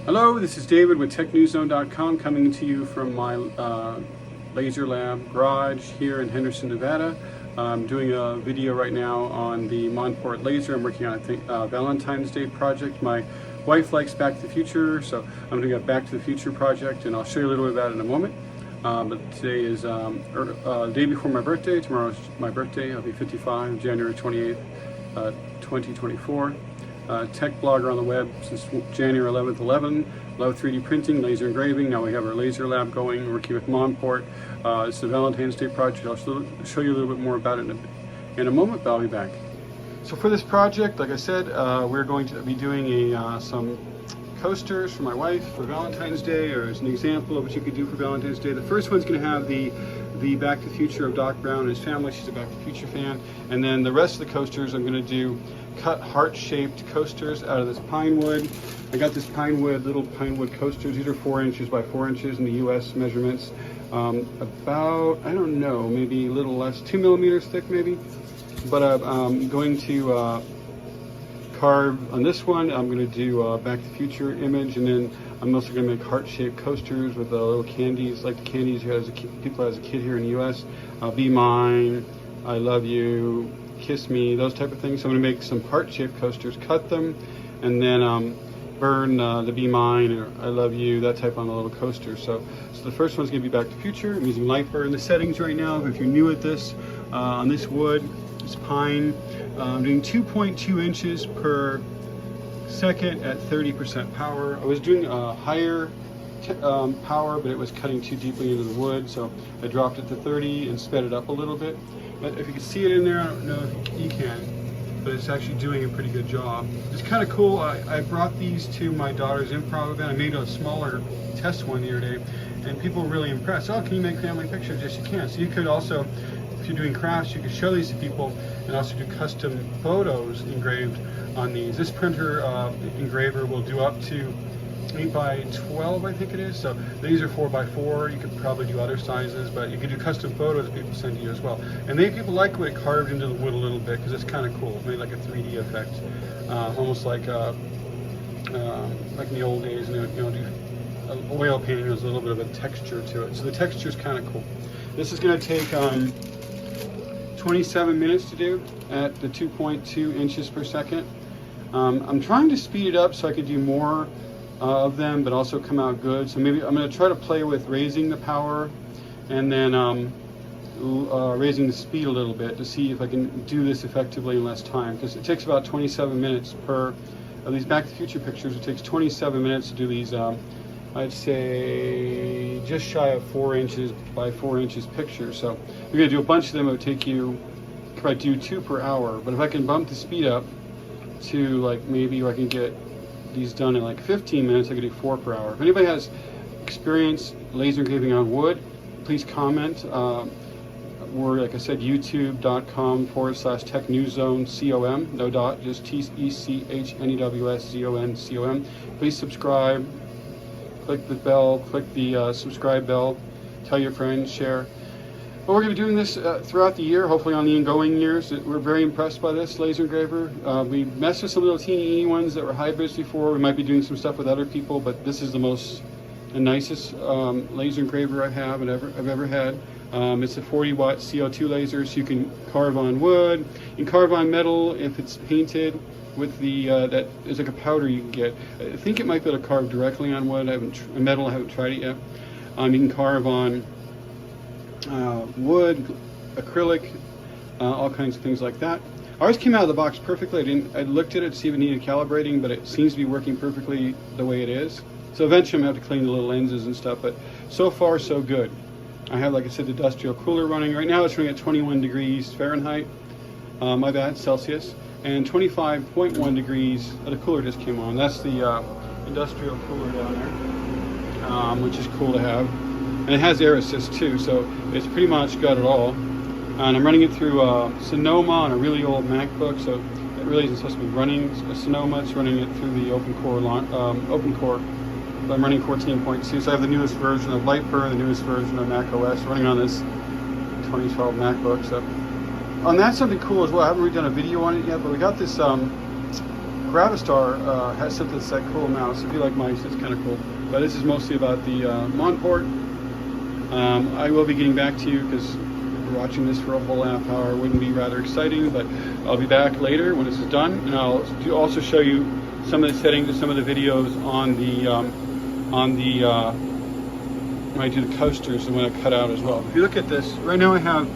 Hello, this is David with TechNewsZone.com coming to you from my laser lab garage here in Henderson, Nevada. I'm doing a video right now on the Monport laser. I'm working on a Valentine's Day project. My wife likes Back to the Future, so I'm doing a Back to the Future project, and I'll show you a little bit about it in a moment. But today is the day before my birthday. Tomorrow's my birthday. I'll be 55, January 28th, 2024. Tech blogger on the web since January 11th. Love 3D printing, laser engraving. Now we have our laser lab going, working with Monport. It's the Valentine's Day project. I'll show you a little bit more about it in a moment, but I'll be back. So for this project, like I said, we're going to be doing some coasters for my wife for Valentine's Day, or as an example of what you could do for Valentine's Day. The first one's going to have the Back to the Future of Doc Brown and his family. She's a Back to the Future fan. And then the rest of the coasters, I'm going to do cut heart-shaped coasters out of this pine wood. I got this little pine wood coasters. These are 4 inches by 4 inches in the US measurements. About, I don't know, maybe a little less, 2 millimeters thick maybe. But I'm going to carve on this one. I'm going to do Back to the Future image, and then I'm also going to make heart-shaped coasters with little candies, like the candies you had as people as a kid here in the US. Be Mine, I Love You, Kiss Me, those type of things. So I'm going to make some heart-shaped coasters, cut them, and then burn the Be Mine or I Love You, that type on the little coaster. So the first one's going to be Back to the Future. I'm using Lifer in the settings right now. If you're new at this, on this wood, this pine, I'm doing 2.2 inches per second at 30% power. I was doing a higher power, but it was cutting too deeply into the wood, so I dropped it to 30 and sped it up a little bit. But if you can see it in there, I don't know if you can, but it's actually doing a pretty good job. It's kind of cool. I brought these to my daughter's improv event. I made a smaller test one the other day, and people were really impressed. Oh, can you make family pictures? Yes, you can. So you could also, if you're doing crafts, you could show these to people and also do custom photos engraved on these. This printer engraver will do up to 8 by 12, I think it is. So these are 4 by 4. You could probably do other sizes, but you could do custom photos people send to you as well. And people like when it carved into the wood a little bit, because it's kind of cool. It made like a 3D effect, almost like in the old days. Do oil painting. There's a little bit of a texture to it. So the texture is kind of cool. This is going to take 27 minutes to do at the 2.2 inches per second. I'm trying to speed it up so I could do more of them, but also come out good. So maybe I'm going to try to play with raising the power and then raising the speed a little bit to see if I can do this effectively in less time, because it takes about 27 minutes per of these Back to the Future pictures. It takes 27 minutes to do these I'd say just shy of 4 inches by 4 inches pictures. So you're going to do a bunch of them. It would take you probably do 2 per hour, but if I can bump the speed up to like maybe I can get these done in like 15 minutes, I could do 4 per hour. If anybody has experience laser engraving on wood, please comment. We're, like I said, youtube.com/technewszone.com, no dot, just TECHNEWSZONCOM. Please subscribe, click the bell, click the subscribe bell, tell your friends, share. But we're going to be doing this throughout the year, hopefully on the ongoing years. We're very impressed by this laser engraver. We messed with some little teeny ones that were hybrids before. We might be doing some stuff with other people, but this is the nicest laser engraver I have and I've ever had. It's a 40-watt CO2 laser, so you can carve on wood. You can carve on metal if it's painted with the that is like a powder you can get. I think it might be able to carve directly on wood. I haven't tried it yet. You can carve on wood, acrylic, all kinds of things like that. Ours came out of the box perfectly. I looked at it to see if it needed calibrating, but it seems to be working perfectly the way it is. So eventually I'm going to have to clean the little lenses and stuff, but so far so good. I have, like I said, the industrial cooler running. Right now it's running at 21 degrees Fahrenheit, my bad, Celsius, and 25.1 degrees. The cooler just came on. That's the industrial cooler down there, which is cool to have. And it has air assist too, so it's pretty much got it all. And I'm running it through Sonoma on a really old MacBook, so it really isn't supposed to be running Sonoma. It's running it through the OpenCore. But I'm running 14.2, so I have the newest version of Lifer, the newest version of Mac OS running on this 2012 MacBook. So on that's something cool as well. I haven't really done a video on it yet, but we got this Gravistar has something that's that cool mouse. If you like mice, it's kind of cool. But this is mostly about the Monport. I will be getting back to you because watching this for a whole half hour wouldn't be rather exciting, but I'll be back later when this is done, and I'll also show you some of the settings of some of the videos on the when I do the coasters and when I cut out as well. If you look at this, right now I have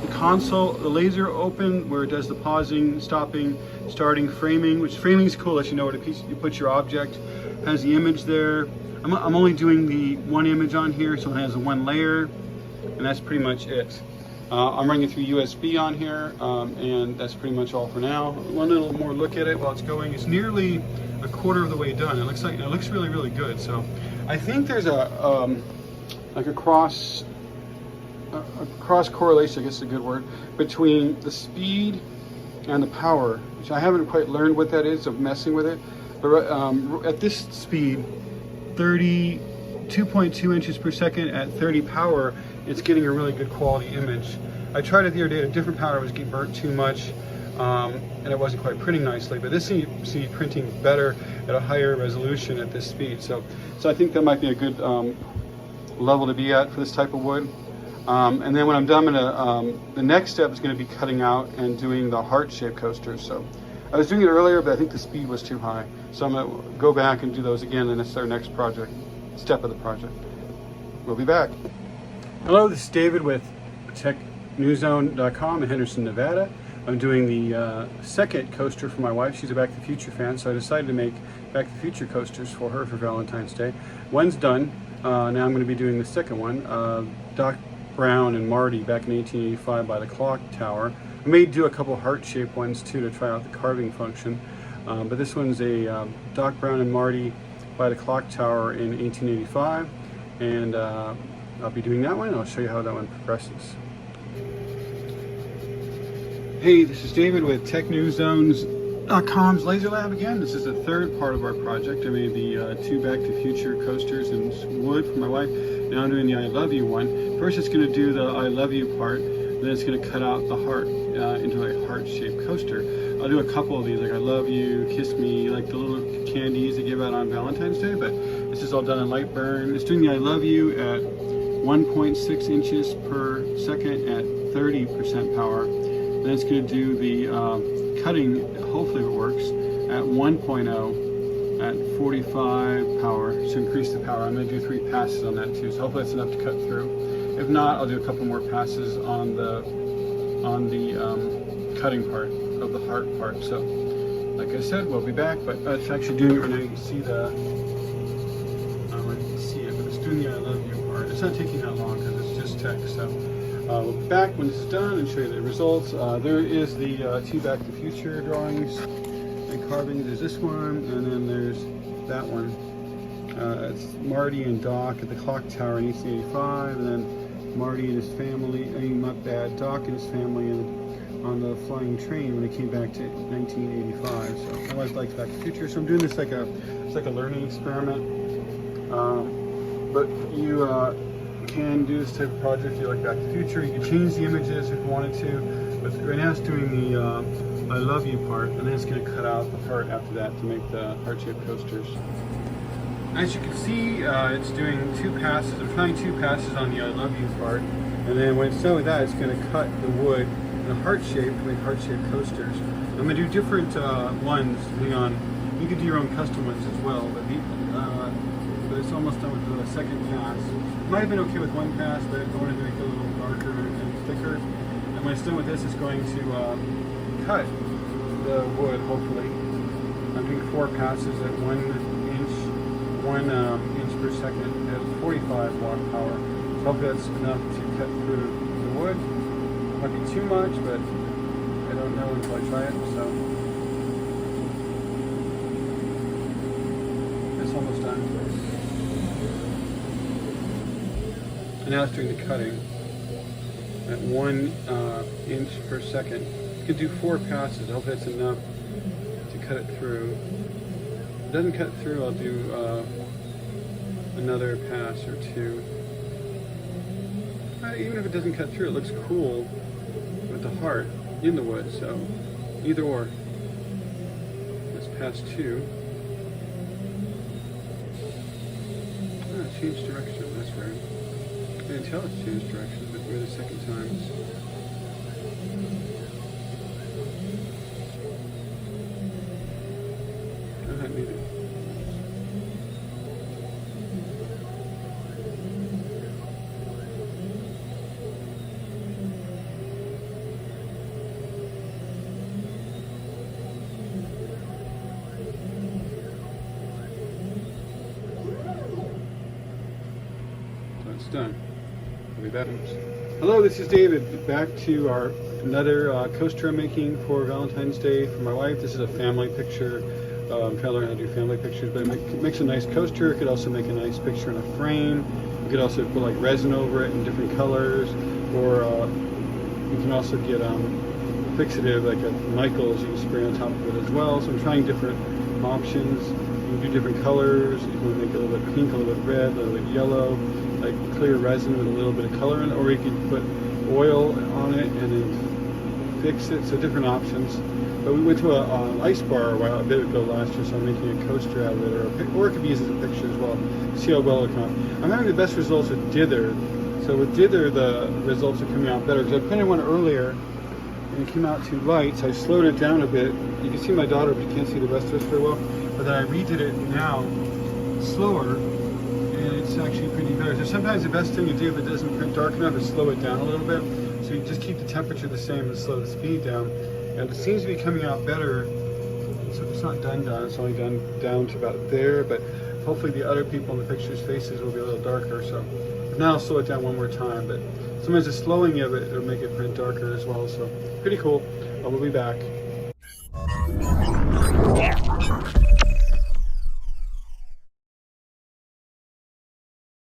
the console, the laser open where it does the pausing, stopping, starting, framing, which framing is cool, lets you know where you put your object. It has the image there. I'm only doing the one image on here, so it has a one layer, and that's pretty much it. I'm running it through USB on here, and that's pretty much all for now. One little more look at it while it's going. It's nearly a quarter of the way done. It looks really, really good. So I think there's a like a cross correlation, I guess is a good word, between the speed and the power, which I haven't quite learned what that is of messing with it. But at this speed, 2.2 inches per second at 30 power, it's getting a really good quality image. I tried it the other day at a different power, it was getting burnt too much, and it wasn't quite printing nicely, but this seems to be printing better at a higher resolution at this speed. So I think that might be a good level to be at for this type of wood. And then when I'm done, the next step is going to be cutting out and doing the heart-shaped coasters. So I was doing it earlier, but I think the speed was too high. So I'm going to go back and do those again, and that's our next step of the project. We'll be back. Hello, this is David with TechNewsZone.com in Henderson, Nevada. I'm doing the second coaster for my wife. She's a Back to the Future fan, so I decided to make Back to the Future coasters for her for Valentine's Day. One's done. Now I'm going to be doing the second one. Doc Brown and Marty back in 1885 by the clock tower. I may do a couple heart-shaped ones too to try out the carving function. But this one's a Doc Brown and Marty by the clock tower in 1885. And I'll be doing that one. I'll show you how that one progresses. Hey, this is David with TechNewsZones.com's Laser Lab again. This is the third part of our project. I made the two Back to the Future coasters in wood for my wife. Now I'm doing the I Love You one. First it's going to do the I Love You part, then it's going to cut out the heart into a heart-shaped coaster. I'll do a couple of these, like I Love You, Kiss Me, like the little candies they give out on Valentine's Day, but this is all done in light burn. It's doing the I Love You at 1.6 inches per second at 30% power. Then it's going to do the cutting, hopefully it works, at 1.0 at 45 power, to increase the power. I'm going to do 3 passes on that too, so hopefully that's enough to cut through. If not, I'll do a couple more passes on the cutting part of the heart part. So, like I said, we'll be back, but it's actually doing it right now. You can see the, I don't know if you can see it, but it's doing the I Love You part. It's not taking that long because it's just text, so. We'll be back when this is done and show you the results. There is the 2 Back to the Future drawings and carvings. There's this one, and then there's that one. It's Marty and Doc at the clock tower in 1885, and then Marty and his family, Doc and his family on the flying train when they came back to 1985. So I always liked Back to the Future, so I'm doing this it's like a learning experiment. But you can do this type of project if you like Back to the Future. You can change the images if you wanted to, but right now it's doing the I Love You part, and then it's going to cut out the heart after that to make the heart-shaped coasters. As you can see, it's doing 2 passes. I'm trying 2 passes on the I Love You part, and then when it's done with that, it's going to cut the wood in a heart shape to make heart-shaped coasters. I'm going to do different ones depending on. You can do your own custom ones as well, but it's almost done with the second pass. It might have been okay with 1 pass, but I want to make it a little darker and thicker. And when it's done with this, it's going to cut the wood, hopefully. I'm doing 4 passes at 1 inch per second at 45 watt power. So hopefully that's enough to cut through the wood. It might be too much, but I don't know until I try it. So it's almost done. And now it's doing the cutting at 1 inch per second. You can do 4 passes. I hope that's enough to cut it through. If it doesn't cut through, I'll do another pass or 2. Even if it doesn't cut through, it looks cool with the heart in the wood, so either or. Let's past 2. Oh, it changed direction. That's weird. I didn't tell it to change direction, but we're the second time. I don't need it. It's done. I'll be back. Hello, this is David. Back to our another coaster I'm making for Valentine's Day for my wife. This is a family picture. I'm trying to learn how to do family pictures, but it makes a nice coaster. It could also make a nice picture in a frame. You could also put like resin over it in different colors, or you can also get fixative like a Michaels you can spray on top of it as well. So I'm trying different options. You can do different colors. You can make it a little bit pink, a little bit red, a little bit yellow, like clear resin with a little bit of color in it, or you could put oil on it and then fix it. So different options. But we went to an ice bar a bit ago last year, so I'm making a coaster out of it, or it could be used as a picture as well. See how well it comes out. I'm having the best results with dither. So with dither, the results are coming out better. Because I printed one earlier, and it came out too light, so I slowed it down a bit. You can see my daughter, but you can't see the rest of us very well. But then I redid it now, slower, and it's actually pretty better. So sometimes the best thing to do if it doesn't print dark enough is slow it down a little bit. So you just keep the temperature the same and slow the speed down. And it seems to be coming out better. So it's not done, it's only done down to about there, but hopefully the other people in the picture's faces will be a little darker. So now I'll slow it down one more time, but sometimes the slowing of it will make it print darker as well. So pretty cool. We'll be back.